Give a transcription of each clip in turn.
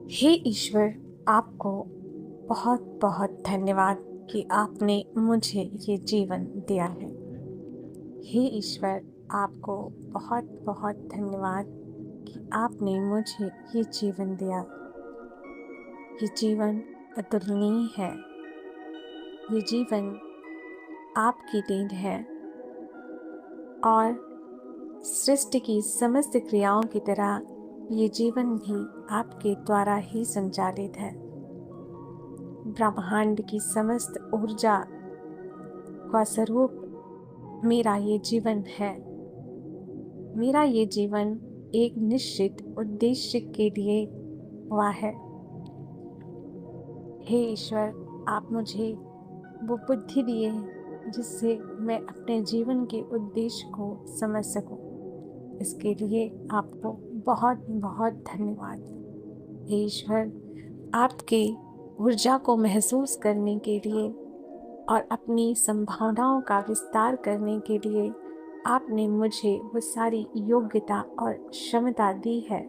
हे ईश्वर, आपको बहुत बहुत धन्यवाद कि आपने मुझे ये जीवन दिया है। हे ईश्वर, आपको बहुत बहुत धन्यवाद कि आपने मुझे ये जीवन दिया। ये जीवन अतुलनीय है। ये जीवन आपकी देन है और सृष्टि की समस्त क्रियाओं की तरह ये जीवन भी आपके द्वारा ही संचालित है। ब्रह्मांड की समस्त ऊर्जा का स्वरूप मेरा ये जीवन है। मेरा ये जीवन एक निश्चित उद्देश्य के लिए हुआ है। हे ईश्वर, आप मुझे वो बुद्धि दिए जिससे मैं अपने जीवन के उद्देश्य को समझ सकूं। इसके लिए आपको बहुत बहुत धन्यवाद। हे ईश्वर, आपकी ऊर्जा को महसूस करने के लिए और अपनी संभावनाओं का विस्तार करने के लिए आपने मुझे वो सारी योग्यता और क्षमता दी है।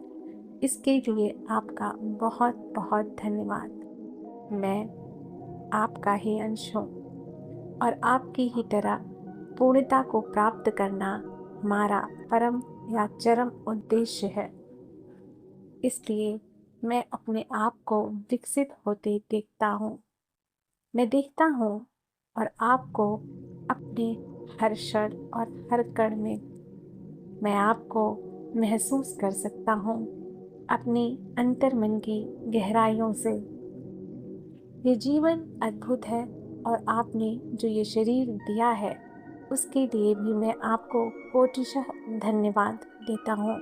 इसके लिए आपका बहुत बहुत धन्यवाद। मैं आपका ही अंश हूँ और आपकी ही तरह पूर्णता को प्राप्त करना हमारा परम या चरम उद्देश्य है। इसलिए मैं अपने आप को विकसित होते देखता हूँ। मैं देखता हूँ और आपको अपने हर क्षण और हर कण में मैं आपको महसूस कर सकता हूँ अपनी अंतर्मन की गहराइयों से। ये जीवन अद्भुत है और आपने जो ये शरीर दिया है उसके लिए भी मैं आपको कोटिशः धन्यवाद देता हूँ।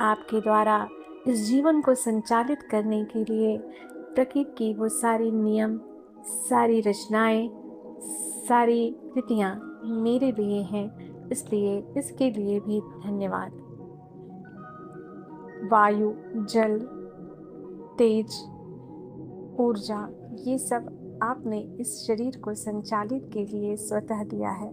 आपके द्वारा इस जीवन को संचालित करने के लिए प्रकृति की वो सारी नियम, सारी रचनाएं, सारी कृतियाँ मेरे लिए हैं, इसलिए इसके लिए भी धन्यवाद। वायु, जल, तेज, ऊर्जा, ये सब आपने इस शरीर को संचालित के लिए स्वतः दिया है।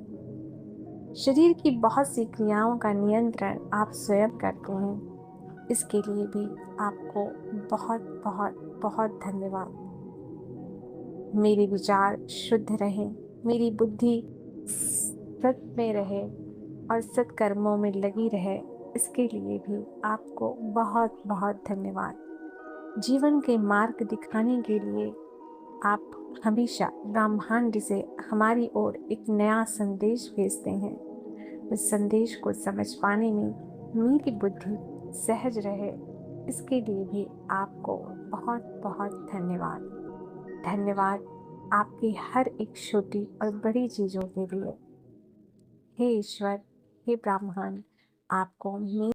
शरीर की बहुत सी क्रियाओं का नियंत्रण आप स्वयं करते हैं। इसके लिए भी आपको बहुत बहुत बहुत धन्यवाद। मेरे विचार शुद्ध रहें, मेरी बुद्धि सत में रहे और सत्कर्मों में लगी रहे, इसके लिए भी आपको बहुत बहुत धन्यवाद। जीवन के मार्ग दिखाने के लिए आप हमेशा ब्रह्मांड से हमारी ओर एक नया संदेश भेजते हैं। उस संदेश को समझ पाने में मेरी बुद्धि सहज रहे, इसके लिए भी आपको बहुत बहुत धन्यवाद। धन्यवाद आपकी हर एक छोटी और बड़ी चीज़ों के लिए। हे ईश्वर, हे ब्रह्मांड, आपको